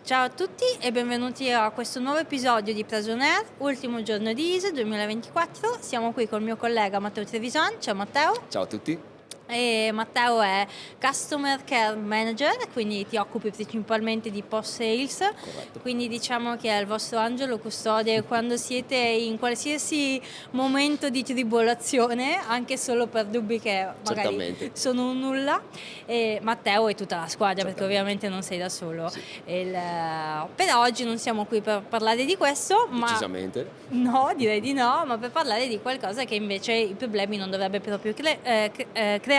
Ciao a tutti e benvenuti a questo nuovo episodio di Preso On Air, ultimo giorno di ISE 2024. Siamo qui col mio collega Matteo Trevisan. Ciao Matteo. Ciao a tutti. E Matteo è Customer Care Manager, quindi ti occupi principalmente di post sales, Corretto. quindi diciamo che è il vostro angelo custode quando siete in qualsiasi momento di tribolazione, anche solo per dubbi che magari Certamente. sono un nulla. E Matteo e tutta la squadra, perché Certamente. ovviamente non sei da solo. Sì. Per oggi non siamo qui per parlare di questo, ma Decisamente. no, direi di no, ma per parlare di qualcosa che invece i problemi non dovrebbe proprio crearli.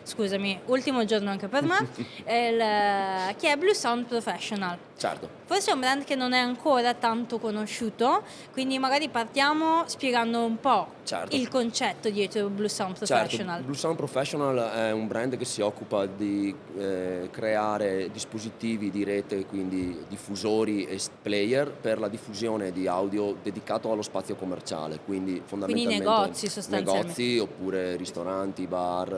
Scusami, ultimo giorno anche per me, che è Blue Sound Professional. Certo. Forse è un brand che non è ancora tanto conosciuto, quindi magari partiamo spiegando un po' Certo. il concetto dietro Blue Sound Professional. Certo, Blue Sound Professional è un brand che si occupa di creare dispositivi di rete, quindi diffusori e player per la diffusione di audio dedicato allo spazio commerciale, quindi fondamentalmente negozi sostanzialmente. negozi oppure ristoranti, bar,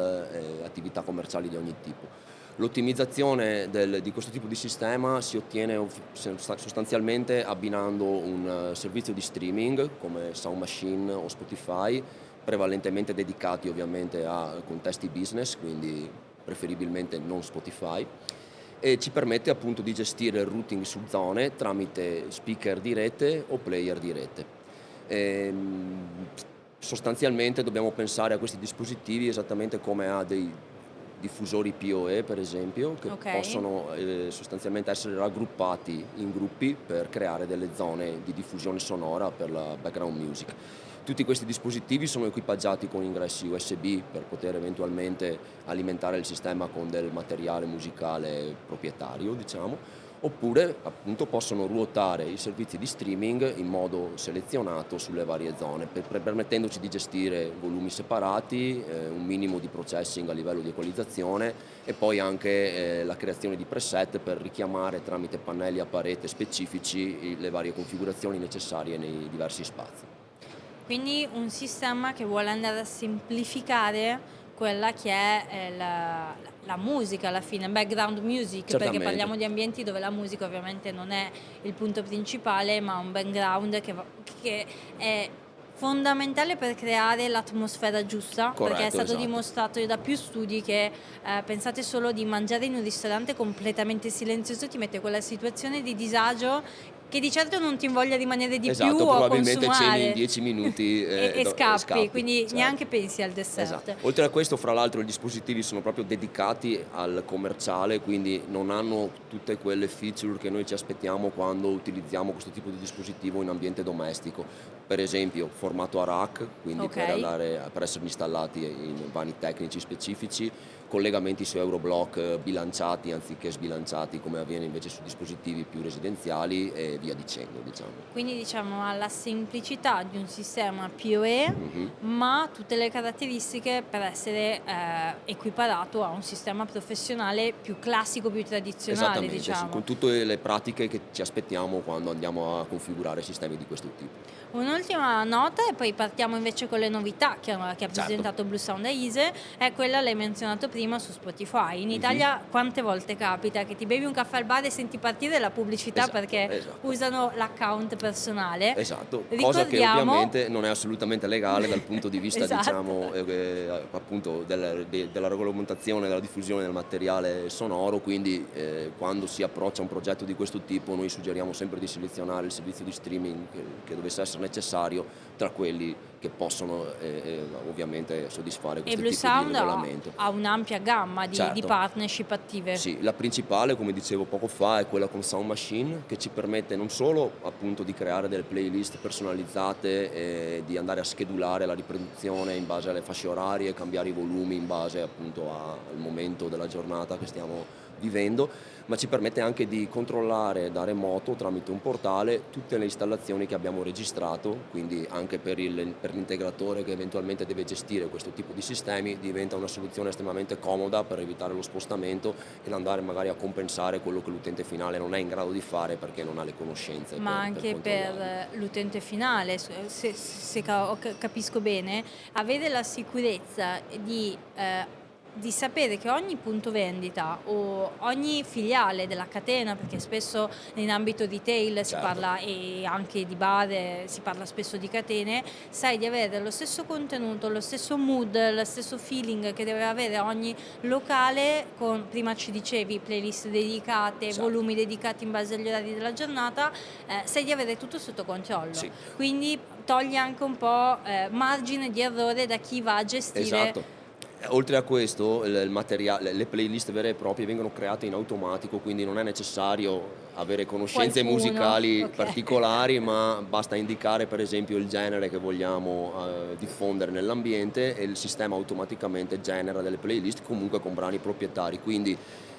attività commerciali di ogni tipo. L'ottimizzazione di questo tipo di sistema si ottiene sostanzialmente abbinando un servizio di streaming come Sound Machine o Spotify, prevalentemente dedicati ovviamente a contesti business, quindi preferibilmente non Spotify, e ci permette appunto di gestire il routing su zone tramite speaker di rete o player di rete. Sostanzialmente dobbiamo pensare a questi dispositivi esattamente come a dei diffusori PoE per esempio, che Ok. possono sostanzialmente essere raggruppati in gruppi per creare delle zone di diffusione sonora per la background music. Tutti questi dispositivi sono equipaggiati con ingressi USB per poter eventualmente alimentare il sistema con del materiale musicale proprietario, diciamo, oppure appunto possono ruotare i servizi di streaming in modo selezionato sulle varie zone, permettendoci di gestire volumi separati, un minimo di processing a livello di equalizzazione e poi anche la creazione di preset per richiamare tramite pannelli a parete specifici le varie configurazioni necessarie nei diversi spazi. Quindi un sistema che vuole andare a semplificare quella che è la musica alla fine, background music, perché Certamente. parliamo di ambienti dove la musica ovviamente non è il punto principale, ma un background che è fondamentale per creare l'atmosfera giusta, perché è Corretto, stato esatto. dimostrato da più studi che pensate solo di mangiare in un ristorante completamente silenzioso ti mette quella situazione di disagio che di certo non ti invoglia rimanere di Esatto, più o a probabilmente ceni in consumare 10 minuti e scappi, quindi certo. neanche pensi al dessert. Esatto. Oltre a questo, fra l'altro, i dispositivi sono proprio dedicati al commerciale, quindi non hanno tutte quelle feature che noi ci aspettiamo quando utilizziamo questo tipo di dispositivo in ambiente domestico. Per esempio, formato a rack, quindi Ok. per essere installati in vani tecnici specifici, collegamenti su Euroblock bilanciati anziché sbilanciati come avviene invece su dispositivi più residenziali e via dicendo, diciamo. Quindi diciamo ha la semplicità di un sistema PoE, Mhm. ma tutte le caratteristiche per essere equiparato a un sistema professionale più classico, più tradizionale, Esattamente, sì, diciamo. con tutte le pratiche che ci aspettiamo quando andiamo a configurare sistemi di questo tipo. Un'ultima nota e poi partiamo invece con le novità che ha presentato Blue Sound a ISE, è quella, l'hai menzionato prima, su Spotify. In Italia quante volte capita che ti bevi un caffè al bar e senti partire la pubblicità Esatto, perché esatto. usano l'account personale? Esatto, cosa che Ricordiamo ovviamente non è assolutamente legale dal punto di vista Esatto. diciamo appunto della regolamentazione della diffusione del materiale sonoro, quindi quando si approccia a un progetto di questo tipo noi suggeriamo sempre di selezionare il servizio di streaming che dovesse essere necessario tra quelli che possono ovviamente soddisfare E questo Blue tipo di Sound regolamento. ha un'ampia gamma di Certo. partnership attive. Sì, la principale, come dicevo poco fa, è quella con Sound Machine, che ci permette non solo appunto di creare delle playlist personalizzate e di andare a schedulare la riproduzione in base alle fasce orarie, cambiare i volumi in base appunto al momento della giornata che stiamo vivendo, ma ci permette anche di controllare da remoto tramite un portale tutte le installazioni che abbiamo registrato, quindi anche per l'integratore che eventualmente deve gestire questo tipo di sistemi diventa una soluzione estremamente comoda per evitare lo spostamento ed andare magari a compensare quello che l'utente finale non è in grado di fare perché non ha le conoscenze Ma per anche controllarlo. per l'utente finale, se capisco bene, avere la sicurezza di di sapere che ogni punto vendita o ogni filiale della catena, perché spesso in ambito retail si Certo. parla, e anche di bar, si parla spesso di catene, sai di avere lo stesso contenuto, lo stesso mood, lo stesso feeling che deve avere ogni locale, con, prima ci dicevi, playlist dedicate, Esatto. volumi dedicati in base agli orari della giornata, sai di avere tutto sotto controllo. Sì. Quindi togli anche un po' margine di errore da chi va a gestire. Esatto. Oltre a questo, il materiale, le playlist vere e proprie vengono create in automatico, quindi non è necessario avere conoscenze Qualcuno, musicali ok. particolari, ma basta indicare per esempio il genere che vogliamo diffondere nell'ambiente e il sistema automaticamente genera delle playlist comunque con brani proprietari. Quindi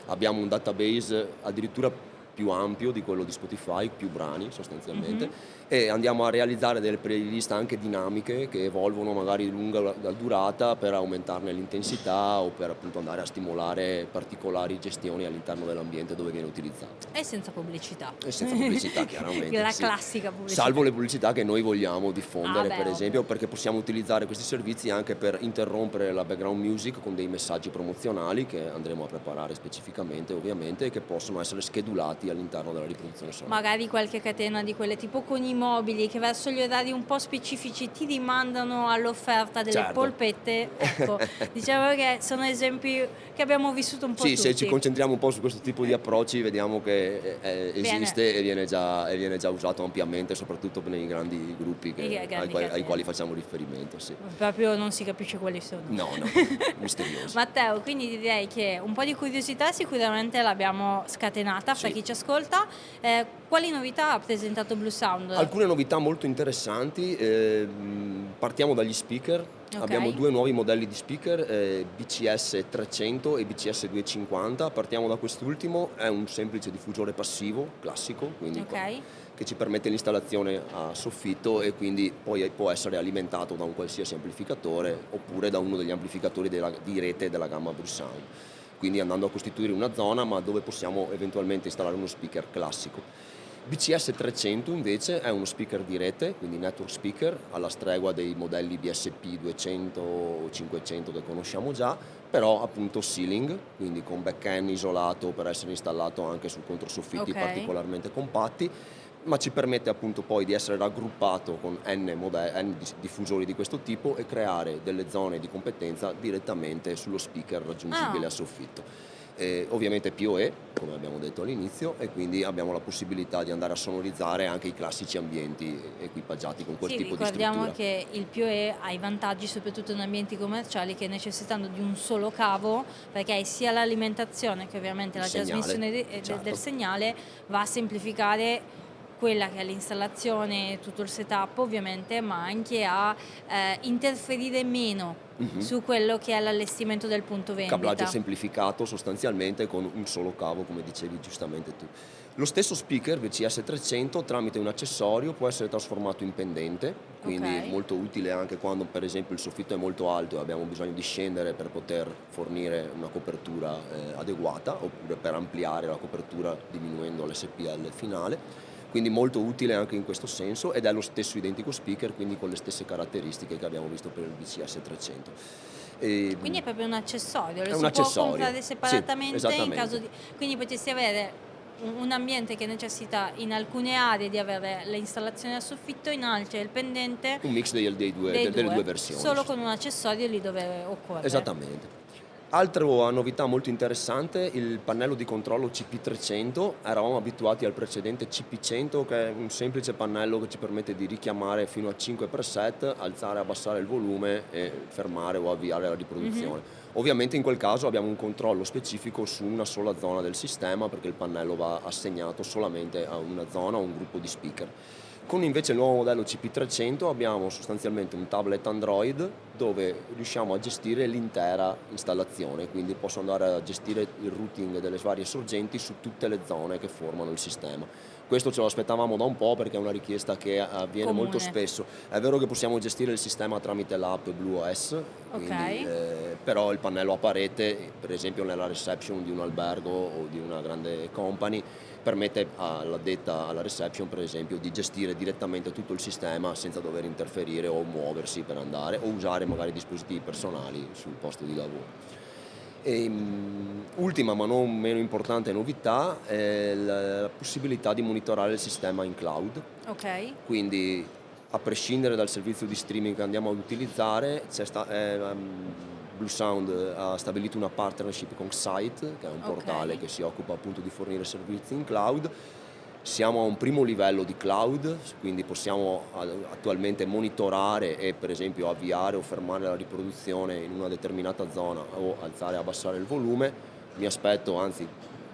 abbiamo un database addirittura più ampio di quello di Spotify, più brani sostanzialmente, e andiamo a realizzare delle playlist anche dinamiche che evolvono magari di lunga durata per aumentarne l'intensità o per appunto andare a stimolare particolari gestioni all'interno dell'ambiente dove viene utilizzato. E senza pubblicità. E senza pubblicità chiaramente. La sì. classica pubblicità. Salvo le pubblicità che noi vogliamo diffondere, Ah, beh, per esempio, ovvio. perché possiamo utilizzare questi servizi anche per interrompere la background music con dei messaggi promozionali che andremo a preparare specificamente ovviamente e che possono essere schedulati all'interno della riproduzione sonora. Magari qualche catena di quelle tipo con i mobili che verso gli orari un po' specifici ti rimandano all'offerta delle Certo. polpette. Ecco, diciamo che sono esempi che abbiamo vissuto un po' Sì, tutti. se ci concentriamo un po' su questo tipo di approcci vediamo che esiste e viene già usato ampiamente, soprattutto nei grandi gruppi I grandi ai catene. quali facciamo riferimento. Sì. Proprio non si capisce quali sono. No, misteriosi. Matteo, quindi direi che un po' di curiosità sicuramente l'abbiamo scatenata fra Sì. chi ci ascolta. Quali novità ha presentato Blue Sound? Alcune novità molto interessanti, partiamo dagli speaker. Ok. Abbiamo due nuovi modelli di speaker, BCS 300 e BCS 250. Partiamo da quest'ultimo, è un semplice diffusore passivo, classico, quindi Ok. che ci permette l'installazione a soffitto e quindi poi può essere alimentato da un qualsiasi amplificatore oppure da uno degli amplificatori di rete della gamma Blue Sound. Quindi andando a costituire una zona ma dove possiamo eventualmente installare uno speaker classico. BCS 300 invece è uno speaker di rete, quindi network speaker, alla stregua dei modelli BSP 200 o 500 che conosciamo già, però appunto ceiling, quindi con back-end isolato per essere installato anche su controsoffitti Ok. particolarmente compatti, ma ci permette appunto poi di essere raggruppato con N diffusori di questo tipo e creare delle zone di competenza direttamente sullo speaker raggiungibile a soffitto. Ovviamente PoE, come abbiamo detto all'inizio, e quindi abbiamo la possibilità di andare a sonorizzare anche i classici ambienti equipaggiati con quel Sì, tipo di ricordiamo struttura. che il PoE ha i vantaggi soprattutto in ambienti commerciali che necessitando di un solo cavo, perché hai sia l'alimentazione che ovviamente Il la segnale, trasmissione certo. del segnale, va a semplificare quella che è l'installazione, tutto il setup ovviamente, ma anche a interferire meno su quello che è l'allestimento del punto vendita. Cablaggio semplificato sostanzialmente con un solo cavo, come dicevi giustamente tu. Lo stesso speaker VCS 300 tramite un accessorio può essere trasformato in pendente, quindi Ok. molto utile anche quando per esempio il soffitto è molto alto e abbiamo bisogno di scendere per poter fornire una copertura adeguata oppure per ampliare la copertura diminuendo l'SPL finale. Quindi molto utile anche in questo senso ed è lo stesso identico speaker, quindi con le stesse caratteristiche che abbiamo visto per il BCS 300. Quindi è proprio un accessorio, lo È un si accessorio, può comprare sì, separatamente in esattamente. caso di... Quindi potresti avere un ambiente che necessita in alcune aree di avere l'installazione a soffitto, in altre il pendente, Un mix delle due versioni. solo con un accessorio lì dove occorre. Esattamente. Altra novità molto interessante, il pannello di controllo CP300. Eravamo abituati al precedente CP100 che è un semplice pannello che ci permette di richiamare fino a 5 preset, alzare e abbassare il volume e fermare o avviare la riproduzione. Ovviamente in quel caso abbiamo un controllo specifico su una sola zona del sistema perché il pannello va assegnato solamente a una zona o un gruppo di speaker. Con invece il nuovo modello CP300 abbiamo sostanzialmente un tablet Android dove riusciamo a gestire l'intera installazione, quindi posso andare a gestire il routing delle varie sorgenti su tutte le zone che formano il sistema. Questo ce lo aspettavamo da un po' perché è una richiesta che avviene Comune. molto spesso. È vero che possiamo gestire il sistema tramite l'app BlueOS, quindi, però il pannello a parete, per esempio nella reception di un albergo o di una grande company, permette all'addetta alla reception per esempio di gestire direttamente tutto il sistema senza dover interferire o muoversi per andare o usare magari dispositivi personali sul posto di lavoro. Ultima ma non meno importante novità è la possibilità di monitorare il sistema in cloud. Ok. Quindi, a prescindere dal servizio di streaming che andiamo ad utilizzare, Bluesound ha stabilito una partnership con Site, che è un portale che si occupa appunto di fornire servizi in cloud. Siamo a un primo livello di cloud, quindi possiamo attualmente monitorare e per esempio avviare o fermare la riproduzione in una determinata zona o alzare e abbassare il volume. Mi aspetto, anzi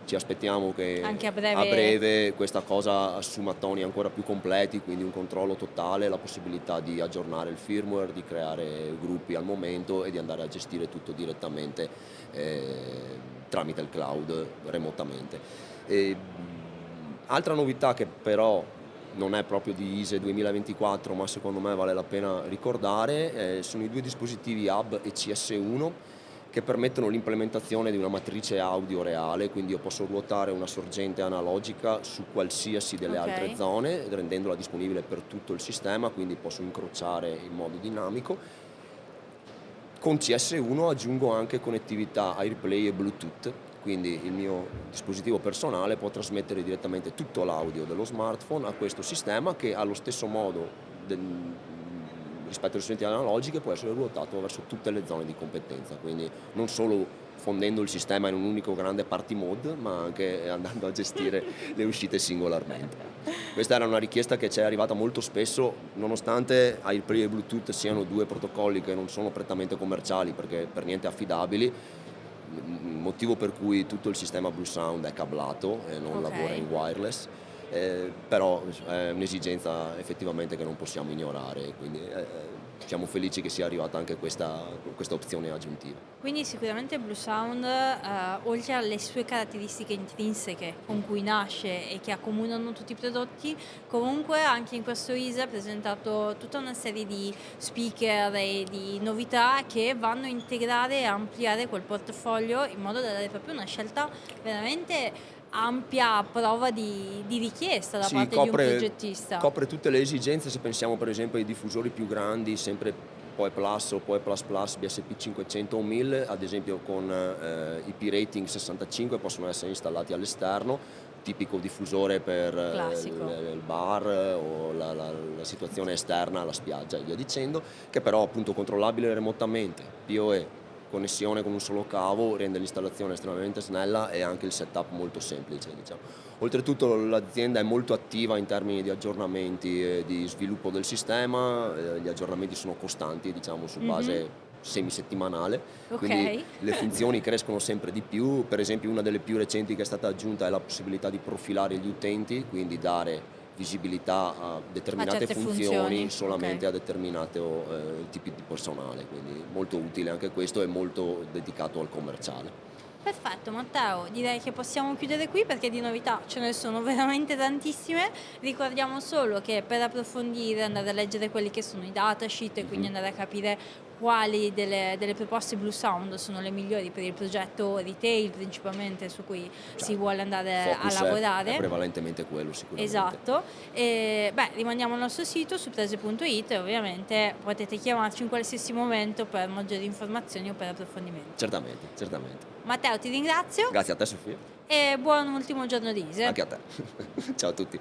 ci aspettiamo che Anche a a breve. breve questa cosa assuma toni ancora più completi, quindi un controllo totale, la possibilità di aggiornare il firmware, di creare gruppi al momento e di andare a gestire tutto direttamente tramite il cloud remotamente. Altra novità che però non è proprio di ISE 2024, ma secondo me vale la pena ricordare, sono i 2 dispositivi Hub e CS1 che permettono l'implementazione di una matrice audio reale, quindi io posso ruotare una sorgente analogica su qualsiasi delle altre zone, rendendola disponibile per tutto il sistema, quindi posso incrociare in modo dinamico. Con CS1 aggiungo anche connettività AirPlay e Bluetooth, quindi il mio dispositivo personale può trasmettere direttamente tutto l'audio dello smartphone a questo sistema che allo stesso modo rispetto alle sorgenti analogiche può essere ruotato verso tutte le zone di competenza, quindi non solo fondendo il sistema in un unico grande party mode, ma anche andando a gestire le uscite singolarmente. Questa era una richiesta che ci è arrivata molto spesso, nonostante AirPlay e Bluetooth siano 2 protocolli che non sono prettamente commerciali perché per niente affidabili, motivo per cui tutto il sistema Bluesound è cablato e non lavora in wireless, però è un'esigenza effettivamente che non possiamo ignorare, quindi siamo felici che sia arrivata anche questa opzione aggiuntiva. Quindi sicuramente Bluesound, oltre alle sue caratteristiche intrinseche con cui nasce e che accomunano tutti i prodotti, comunque anche in questo ISE ha presentato tutta una serie di speaker e di novità che vanno a integrare e ampliare quel portafoglio in modo da dare proprio una scelta veramente ampia a prova di richiesta da parte di un progettista. Copre tutte le esigenze, se pensiamo per esempio ai diffusori più grandi, sempre PoE Plus o PoE Plus Plus, BSP 500 o 1000, ad esempio con IP rating 65 possono essere installati all'esterno, tipico diffusore per il bar o la situazione esterna, la spiaggia e via dicendo, che però appunto controllabile remotamente, PoE, connessione con un solo cavo, rende l'installazione estremamente snella e anche il setup molto semplice, diciamo. Oltretutto l'azienda è molto attiva in termini di aggiornamenti e di sviluppo del sistema, gli aggiornamenti sono costanti, diciamo, su base semisettimanale, quindi le funzioni crescono sempre di più. Per esempio una delle più recenti che è stata aggiunta è la possibilità di profilare gli utenti, quindi dare visibilità a determinate funzioni solamente a determinati tipi di personale, quindi molto utile anche questo e molto dedicato al commerciale. Perfetto Matteo, direi che possiamo chiudere qui perché di novità ce ne sono veramente tantissime. Ricordiamo solo che per approfondire, andare a leggere quelli che sono i datasheet e quindi andare a capire quali delle proposte Bluesound sono le migliori per il progetto retail principalmente su cui si vuole andare a lavorare. È prevalentemente quello sicuramente. Esatto, rimaniamo al nostro sito suprese.it e ovviamente potete chiamarci in qualsiasi momento per maggiori informazioni o per approfondimenti. Certamente. Matteo, ti ringrazio. Grazie a te Sofia. E buon ultimo giorno di ISE. Anche a te. Ciao a tutti.